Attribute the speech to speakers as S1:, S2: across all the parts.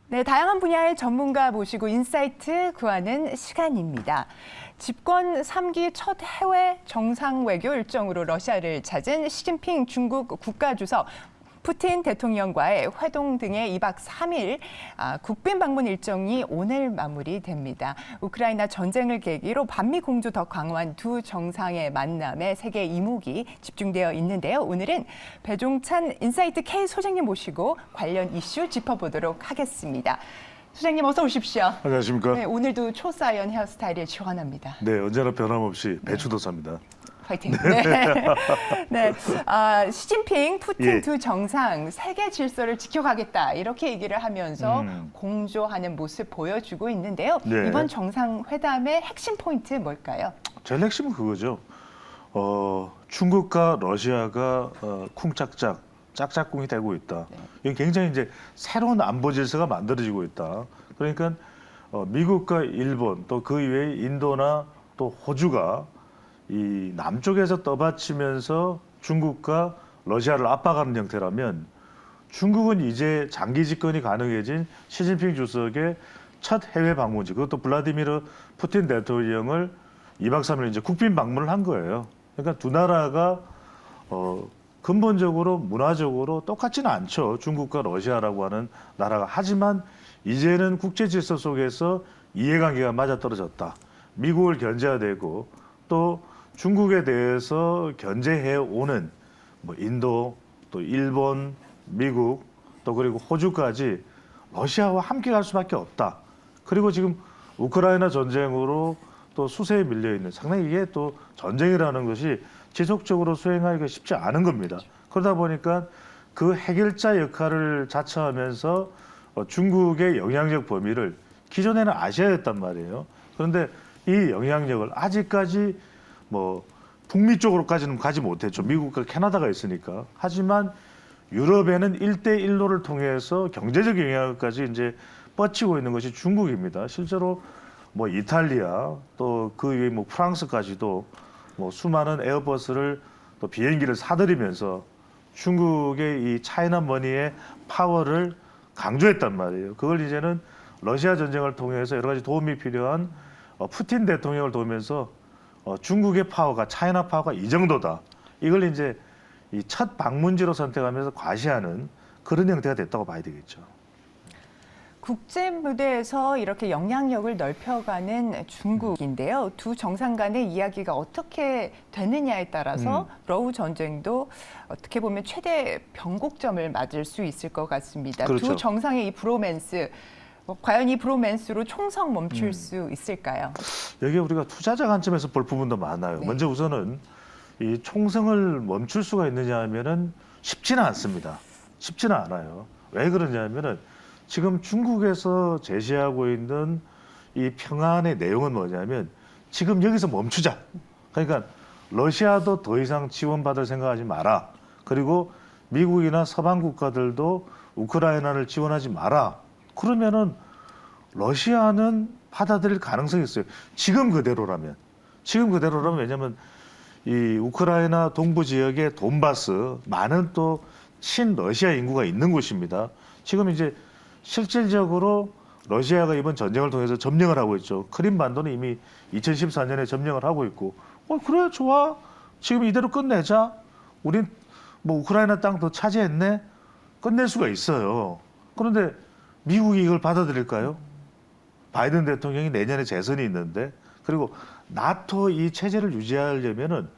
S1: 네, 다양한 분야의 전문가 모시고 인사이트 구하는 시간입니다. 집권 3기 첫 해외 정상 외교 일정으로 러시아를 찾은 시진핑 중국 국가주석, 푸틴 대통령과의 회동 등의 2박 3일 국빈 방문 일정이 오늘 마무리됩니다. 우크라이나 전쟁을 계기로 반미 공조 더 강화한 두 정상의 만남에 세계 이목이 집중되어 있는데요. 오늘은 배종찬 인사이트 K 소장님 모시고 관련 이슈 짚어보도록 하겠습니다. 소장님 어서 오십시오.
S2: 안녕하십니까.
S1: 네, 오늘도 초사이언 헤어스타일을 지원합니다.
S2: 네, 언제나 변함없이 배추도사입니다.
S1: 파이팅. 네. 네. 시진핑, 푸틴 두 정상 세계 질서를 지켜가겠다 이렇게 얘기를 하면서 공조하는 모습 보여주고 있는데요.
S2: 네.
S1: 이번 정상회담의 핵심 포인트 뭘까요?
S2: 제일 핵심은 그거죠. 중국과 러시아가 쿵짝짝 짝짝꿍이 되고 있다.
S1: 네.
S2: 이건 굉장히 이제 새로운 안보 질서가 만들어지고 있다. 그러니까 미국과 일본 또 그 이외에 인도나 또 호주가 이 남쪽에서 떠받치면서 중국과 러시아를 압박하는 형태라면 중국은 이제 장기 집권이 가능해진 시진핑 주석의 첫 해외 방문지, 그것도 블라디미르 푸틴 대통령을 2박 3일 이제 국빈 방문을 한 거예요. 그러니까 두 나라가 근본적으로 문화적으로 똑같지는 않죠. 중국과 러시아라고 하는 나라가. 하지만 이제는 국제 질서 속에서 이해관계가 맞아떨어졌다. 미국을 견제해야 되고 또 중국에 대해서 견제해 오는 뭐 인도, 또 일본, 미국, 또 그리고 호주까지 러시아와 함께 갈 수밖에 없다. 그리고 지금 우크라이나 전쟁으로 또 수세에 밀려 있는, 상당히 이게 또 전쟁이라는 것이 지속적으로 수행하기가 쉽지 않은 겁니다. 그러다 보니까 그 해결자 역할을 자처하면서 중국의 영향력 범위를 기존에는 아시아였단 말이에요. 그런데 이 영향력을 아직까지 뭐 북미 쪽으로까지는 가지 못했죠. 미국과 캐나다가 있으니까. 하지만 유럽에는 1대1로를 통해서 경제적 영향까지 이제 뻗치고 있는 것이 중국입니다. 실제로 뭐 이탈리아 또 그 위에 뭐 프랑스까지도 뭐 수많은 에어버스를 또 비행기를 사들이면서 중국의 이 차이나 머니의 파워를 강조했단 말이에요. 그걸 이제는 러시아 전쟁을 통해서 여러 가지 도움이 필요한 푸틴 대통령을 도우면서 중국의 파워가, 차이나 파워가 이 정도다. 이걸 이제 이 첫 방문지로 선택하면서 과시하는 그런 형태가 됐다고 봐야 되겠죠.
S1: 국제 무대에서 이렇게 영향력을 넓혀가는 중국인데요. 두 정상 간의 이야기가 어떻게 되느냐에 따라서 러우 전쟁도 어떻게 보면 최대 변곡점을 맞을 수 있을 것 같습니다.
S2: 그렇죠.
S1: 두 정상의 이 브로맨스, 과연 이 브로맨스로 총성 멈출 수 있을까요?
S2: 여기 우리가 투자자 관점에서 볼 부분도 많아요.
S1: 네.
S2: 먼저 우선은 이 총성을 멈출 수가 있느냐 하면은 쉽지는 않습니다. 쉽지는 않아요. 왜 그러냐면은 지금 중국에서 제시하고 있는 이 평안의 내용은 뭐냐면 지금 여기서 멈추자. 그러니까 러시아도 더 이상 지원받을 생각하지 마라. 그리고 미국이나 서방 국가들도 우크라이나를 지원하지 마라. 그러면은 러시아는 받아들일 가능성이 있어요. 지금 그대로라면. 왜냐하면 이 우크라이나 동부 지역의 돈바스, 많은 또 친러시아 인구가 있는 곳입니다. 지금 이제 실질적으로 러시아가 이번 전쟁을 통해서 점령을 하고 있죠. 크림반도는 이미 2014년에 점령을 하고 있고, 그래, 좋아. 지금 이대로 끝내자. 우린 뭐 우크라이나 땅 더 차지했네. 끝낼 수가 있어요. 그런데 미국이 이걸 받아들일까요? 바이든 대통령이 내년에 재선이 있는데, 그리고 나토 이 체제를 유지하려면은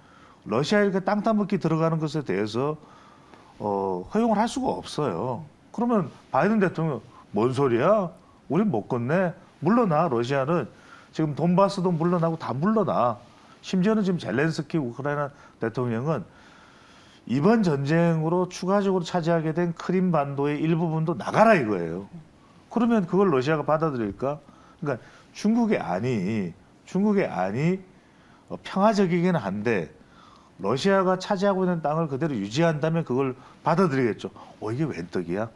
S2: 러시아 이렇게 땅 따먹기 들어가는 것에 대해서 허용을 할 수가 없어요. 그러면 바이든 대통령 뭔 소리야? 우린 못 건네. 물러나. 러시아는 지금 돈바스도 물러나고 다 물러나. 심지어는 지금 젤렌스키 우크라이나 대통령은 이번 전쟁으로 추가적으로 차지하게 된 크림반도의 일부분도 나가라 이거예요. 그러면 그걸 러시아가 받아들일까? 그러니까 중국의 안이 평화적이긴 한데 러시아가 차지하고 있는 땅을 그대로 유지한다면 그걸 받아들이겠죠. 이게 웬 떡이야?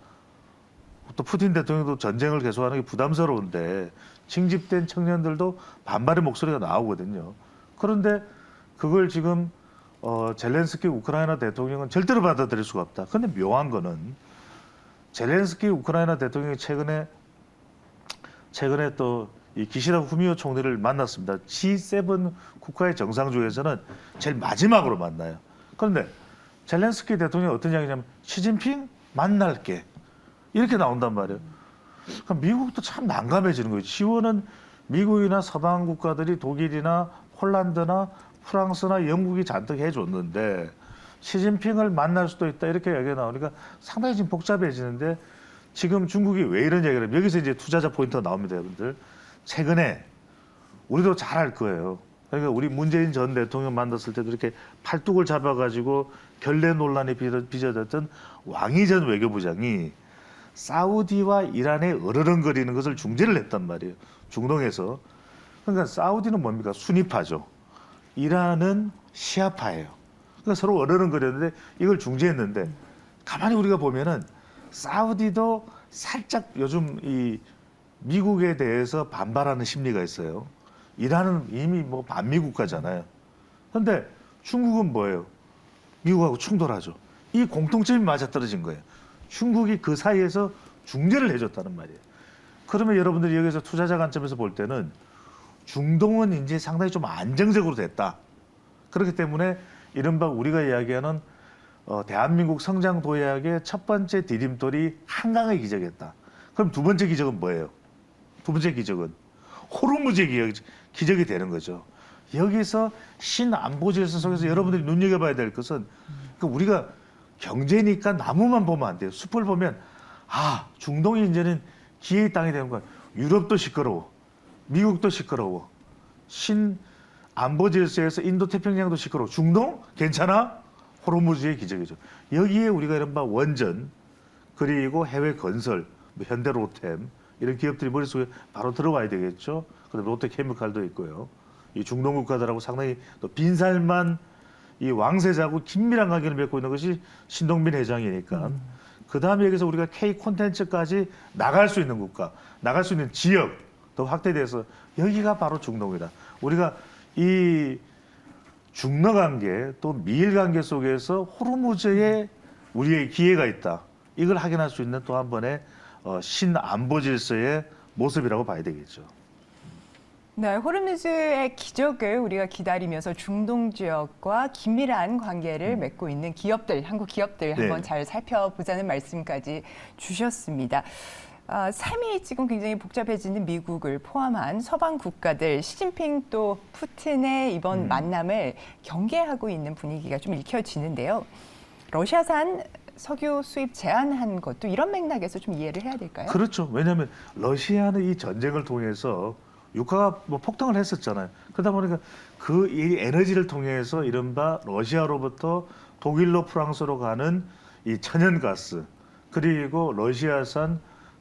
S2: 또 푸틴 대통령도 전쟁을 계속하는 게 부담스러운데 징집된 청년들도 반발의 목소리가 나오거든요. 그런데 그걸 지금 젤렌스키 우크라이나 대통령은 절대로 받아들일 수가 없다. 그런데 묘한 거는 젤렌스키 우크라이나 대통령이 최근에 또 이 기시다 후미오 총리를 만났습니다. G7 국가의 정상 중에서는 제일 마지막으로 만나요. 그런데 젤렌스키 대통령이 어떤 이야기냐면 시진핑 만날게 이렇게 나온단 말이에요. 그럼 미국도 참 난감해지는 거예요. 지원은 미국이나 서방 국가들이 독일이나 폴란드나 프랑스나 영국이 잔뜩 해줬는데 시진핑을 만날 수도 있다 이렇게 얘기가 나오니까 상당히 지금 복잡해지는데 지금 중국이 왜 이런 얘기를 하면 여기서 이제 투자자 포인트가 나옵니다, 여러분들. 최근에 우리도 잘 알 거예요. 그러니까 우리 문재인 전 대통령 만났을 때도 이렇게 팔뚝을 잡아가지고 결례 논란이 빚어졌던 왕이 전 외교부장이 사우디와 이란에 으르렁거리는 것을 중재를 했단 말이에요. 중동에서. 그러니까 사우디는 뭡니까? 수니파죠. 이란은 시아파예요. 그러니까 서로 으르렁거렸는데 이걸 중재했는데 가만히 우리가 보면은 사우디도 살짝 요즘 이 미국에 대해서 반발하는 심리가 있어요. 이란은 이미 뭐 반미국가잖아요. 그런데 중국은 뭐예요? 미국하고 충돌하죠. 이 공통점이 맞아떨어진 거예요. 중국이 그 사이에서 중재를 해줬다는 말이에요. 그러면 여러분들이 여기서 투자자 관점에서 볼 때는 중동은 이제 상당히 좀 안정적으로 됐다. 그렇기 때문에 이른바 우리가 이야기하는 대한민국 성장 도약의 첫 번째 디딤돌이 한강의 기적이었다. 그럼 두 번째 기적은 뭐예요? 두 번째 기적은 호르무즈의 기적이 되는 거죠. 여기서 신안보 질서 속에서 여러분들이 눈여겨봐야 될 것은 우리가 경제니까 나무만 보면 안 돼요. 숲을 보면 중동이 이제는 기회의 땅이 되는 거야. 유럽도 시끄러워. 미국도 시끄러워. 신안보 질서에서 인도태평양도 시끄러워. 중동? 괜찮아? 호르무즈의 기적이죠. 여기에 우리가 이른바 원전 그리고 해외 건설, 현대로템 이런 기업들이 머릿속에 바로 들어와야 되겠죠. 그다음에 롯데케미칼도 있고요. 이 중동 국가들하고 상당히 또 빈살만 이 왕세자하고 긴밀한 관계를 맺고 있는 것이 신동빈 회장이니까. 그다음에 여기서 우리가 K 콘텐츠까지 나갈 수 있는 국가, 나갈 수 있는 지역 더 확대돼서 여기가 바로 중동이다. 우리가 이 중러 관계 또 미일 관계 속에서 호르무즈에 우리의 기회가 있다. 이걸 확인할 수 있는 또 한 번의 신안보 질서의 모습이라고 봐야 되겠죠.
S1: 네, 호르무즈의 기적을 우리가 기다리면서 중동 지역과 긴밀한 관계를 맺고 있는 기업들, 한국 기업들 한번 잘 살펴보자는 말씀까지 주셨습니다. 삶이 지금 굉장히 복잡해지는 미국을 포함한 서방 국가들, 시진핑 또 푸틴의 이번 만남을 경계하고 있는 분위기가 좀 읽혀지는데요. 러시아산 석유 수입 제한한 것도 이런 맥락에서 좀 이해를 해야 될까요?
S2: 그렇죠. 왜냐하면 러시아는 이 전쟁을 통해서 유가가 뭐 폭등을 했었잖아요. 그러다 보니까 그 이 에너지를 통해서 이른바 러시아로부터 독일로 프랑스로 가는 이 천연가스 그리고 러시아산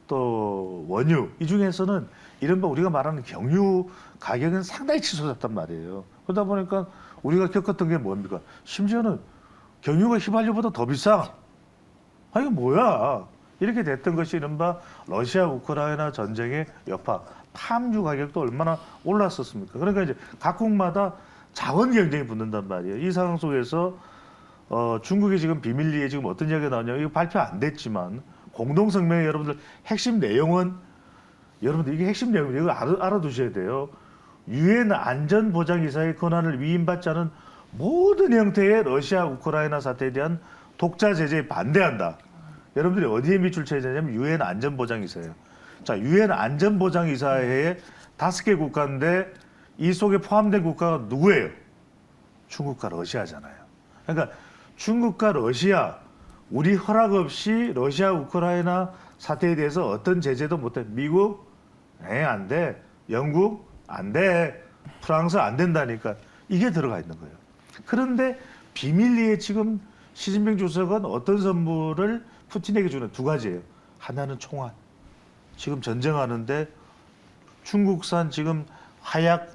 S2: 또 원유 이 중에서는 이른바 우리가 말하는 경유 가격은 상당히 치솟았단 말이에요. 그러다 보니까 우리가 겪었던 게 뭡니까? 심지어는 경유가 휘발유보다 더 비싸. 이거 뭐야? 이렇게 됐던 것이 이른바 러시아 우크라이나 전쟁의 여파. 팜유 가격도 얼마나 올랐었습니까? 그러니까 이제 각국마다 자원 경쟁이 붙는단 말이에요. 이 상황 속에서 중국이 지금 비밀리에 지금 어떤 이야기가 나오냐면 이거 발표 안 됐지만 공동성명의 여러분들 핵심 내용은 여러분들 이게 핵심 내용이에요. 이거 알아두셔야 돼요. 유엔 안전보장이사의 권한을 위임받지 않은 모든 형태의 러시아 우크라이나 사태에 대한 독자 제재에 반대한다. 여러분들이 어디에 밑줄 쳐야 되냐면 유엔 안전보장이사예요. 자, 유엔 안전보장이사회에 5개 국가인데 이 속에 포함된 국가가 누구예요? 중국과 러시아잖아요. 그러니까 중국과 러시아, 우리 허락 없이 러시아 우크라이나 사태에 대해서 어떤 제재도 못해. 미국? 안 돼. 영국? 안 돼. 프랑스 안 된다니까. 이게 들어가 있는 거예요. 그런데 비밀리에 지금 시진핑 주석은 어떤 선물을 푸틴에게 주는 두 가지예요. 하나는 총알. 지금 전쟁하는데 중국산 지금 하약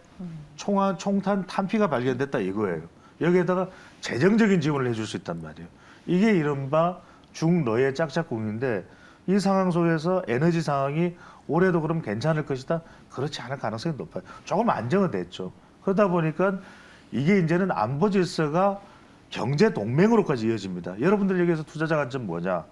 S2: 총알, 총탄 탄피가 발견됐다 이거예요. 여기에다가 재정적인 지원을 해줄 수 있단 말이에요. 이게 이른바 중러의 짝짝꿍인데 이 상황 속에서 에너지 상황이 올해도 그럼 괜찮을 것이다? 그렇지 않을 가능성이 높아요. 조금 안정은 됐죠. 그러다 보니까 이게 이제는 안보 질서가 경제 동맹으로까지 이어집니다. 여러분들 여기에서 투자자 관점 뭐냐?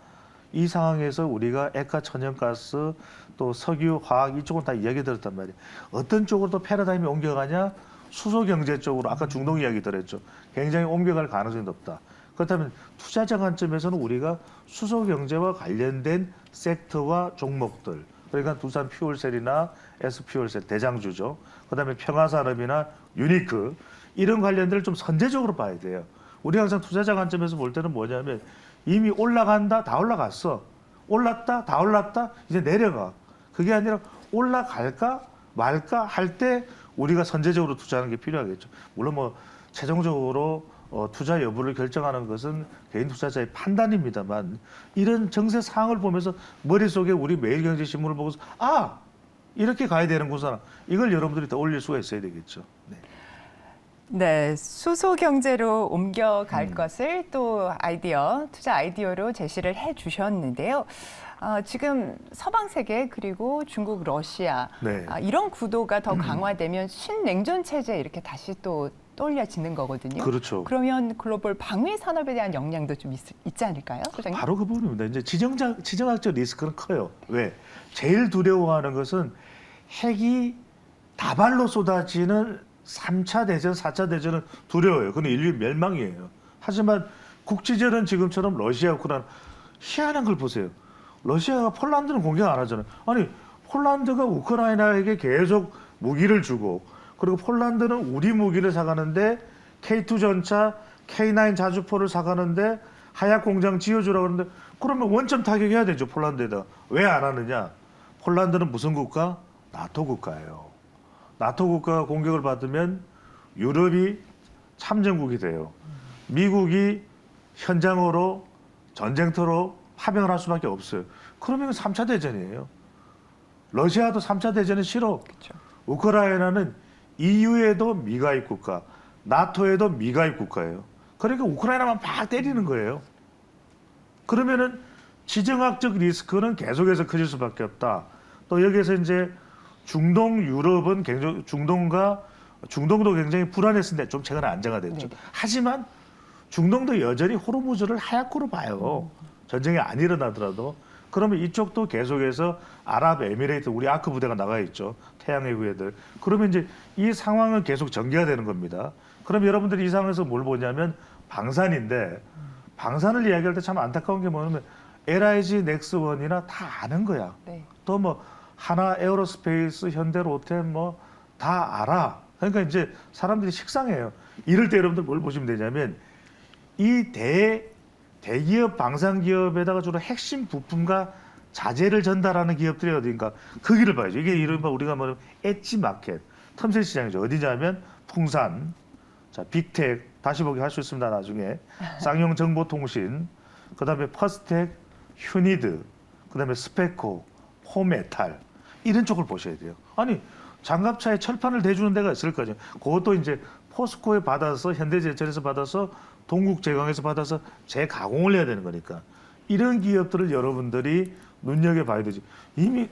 S2: 이 상황에서 우리가 액화 천연가스 또 석유, 화학 이쪽은 다 이야기 들었단 말이에요. 어떤 쪽으로 또 패러다임이 옮겨가냐? 수소 경제 쪽으로 아까 중동 이야기 들었죠. 굉장히 옮겨갈 가능성이 높다. 그렇다면 투자자 관점에서는 우리가 수소 경제와 관련된 섹터와 종목들, 그러니까 두산 퓨얼셀이나 S퓨얼셀 대장주죠. 그다음에 평화산업이나 유니크 이런 관련들을 좀 선제적으로 봐야 돼요. 우리 항상 투자자 관점에서 볼 때는 뭐냐면 이미 올라간다, 다 올라갔어. 올랐다, 다 올랐다, 이제 내려가. 그게 아니라 올라갈까 말까 할 때 우리가 선제적으로 투자하는 게 필요하겠죠. 물론 뭐 최종적으로 투자 여부를 결정하는 것은 개인 투자자의 판단입니다만 이런 정세 상황을 보면서 머릿속에 우리 매일경제신문을 보고서 아! 이렇게 가야 되는구나. 이걸 여러분들이 더 올릴 수가 있어야 되겠죠. 네.
S1: 네, 수소 경제로 옮겨갈 것을 또 투자 아이디어로 제시를 해 주셨는데요. 지금 서방 세계 그리고 중국, 러시아
S2: 네.
S1: 이런 구도가 더 강화되면 신냉전 체제 이렇게 다시 또 떠올려지는 거거든요.
S2: 그렇죠.
S1: 그러면 글로벌 방위 산업에 대한 영향도 좀 있지 않을까요, 소장님?
S2: 바로 그 부분입니다. 이제 지정학적 리스크는 커요. 왜? 제일 두려워하는 것은 핵이 다발로 쏟아지는 3차 대전, 4차 대전은 두려워요. 그건 인류 멸망이에요. 하지만 국지전은 지금처럼 러시아, 우크라이나 희한한 걸 보세요. 러시아가 폴란드는 공격 안 하잖아요. 아니 폴란드가 우크라이나에게 계속 무기를 주고 그리고 폴란드는 우리 무기를 사가는데 K2 전차, K9 자주포를 사가는데 하약 공장 지어주라고 하는데 그러면 원점 타격해야 되죠. 폴란드에다. 왜 안 하느냐? 폴란드는 무슨 국가? 나토 국가예요. 나토 국가가 공격을 받으면 유럽이 참전국이 돼요. 미국이 현장으로 전쟁터로 파병을 할 수밖에 없어요. 그러면 3차 대전이에요. 러시아도 3차 대전은 싫어.
S1: 그렇죠.
S2: 우크라이나는 EU에도 미가입 국가, 나토에도 미가입 국가예요. 그러니까 우크라이나만 막 때리는 거예요. 그러면은 지정학적 리스크는 계속해서 커질 수밖에 없다. 또 여기에서 이제 중동, 유럽은 굉장히 중동도 굉장히 불안했는데 좀 최근에 안정화 됐죠.
S1: 네네.
S2: 하지만 중동도 여전히 호르무즈를 하얗고로 봐요. 전쟁이 안 일어나더라도. 그러면 이쪽도 계속해서 아랍에미레이트, 우리 아크 부대가 나가 있죠. 태양의 후예들. 그러면 이제 이 상황은 계속 전개가 되는 겁니다. 그럼 여러분들이 이 상황에서 뭘 보냐면 방산인데 방산을 이야기할 때 참 안타까운 게 뭐냐면 LIG, 넥스원이나 다 아는 거야.
S1: 네.
S2: 또 뭐 하나 에어로스페이스, 현대로템 뭐 다 알아. 그러니까 이제 사람들이 식상해요. 이럴 때 여러분들 뭘 보시면 되냐면 이 대기업 방산기업에다가 주로 핵심 부품과 자재를 전달하는 기업들이 어딘가 거기를 봐야죠. 이게 이른바 우리가 말하면 엣지 마켓, 틈새 시장이죠. 어디냐면 풍산, 자 빅텍 다시 보기 할 수 있습니다. 나중에 쌍용 정보통신, 그다음에 퍼스텍, 휴니드, 그다음에 스페코, 포메탈 이런 쪽을 보셔야 돼요. 아니 장갑차에 철판을 대주는 데가 있을 거죠. 그것도 이제 포스코에 받아서 현대제철에서 받아서 동국제강에서 받아서 재가공을 해야 되는 거니까 이런 기업들을 여러분들이 눈여겨봐야 되지. 이미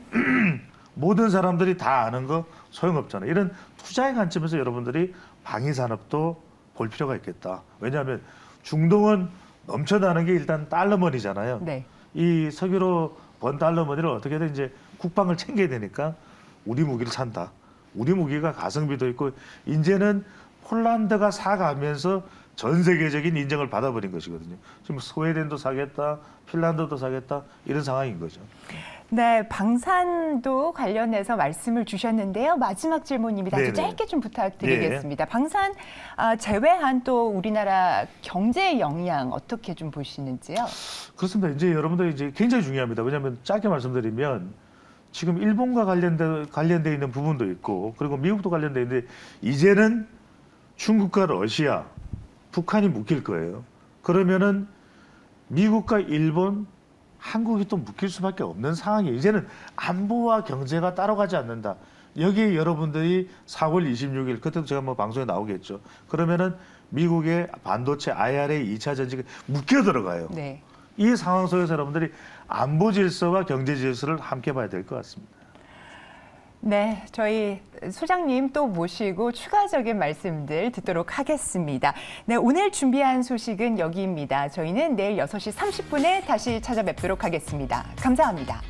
S2: 모든 사람들이 다 아는 거 소용없잖아요. 이런 투자의 관점에서 여러분들이 방위산업도 볼 필요가 있겠다. 왜냐하면 중동은 넘쳐나는 게 일단 달러머니잖아요.
S1: 네.
S2: 이 석유로 번 달러머니를 어떻게든 이제 국방을 챙겨야 되니까 우리 무기를 산다. 우리 무기가 가성비도 있고 이제는 폴란드가 사가면서 전 세계적인 인정을 받아버린 것이거든요. 지금 스웨덴도 사겠다, 핀란드도 사겠다 이런 상황인 거죠.
S1: 네, 방산도 관련해서 말씀을 주셨는데요. 마지막 질문입니다. 아주
S2: 네네.
S1: 짧게 좀 부탁드리겠습니다. 방산 제외한 또 우리나라 경제의 영향 어떻게 좀 보시는지요?
S2: 그렇습니다. 이제 여러분들 이제 굉장히 중요합니다. 왜냐하면 짧게 말씀드리면 지금 일본과 관련돼 있는 부분도 있고 그리고 미국도 관련돼 있는데 이제는 중국과 러시아, 북한이 묶일 거예요. 그러면은 미국과 일본, 한국이 또 묶일 수밖에 없는 상황이에요. 이제는 안보와 경제가 따라가지 않는다. 여기에 여러분들이 4월 26일 그때도 제가 뭐 방송에 나오겠죠. 그러면은 미국의 반도체 IRA 2차 전지가 묶여 들어가요.
S1: 네.
S2: 이 상황 속에서 여러분들이 안보 질서와 경제 질서를 함께 봐야 될 것 같습니다.
S1: 네, 저희 소장님 또 모시고 추가적인 말씀들 듣도록 하겠습니다. 네, 오늘 준비한 소식은 여기입니다. 저희는 내일 6시 30분에 다시 찾아뵙도록 하겠습니다. 감사합니다.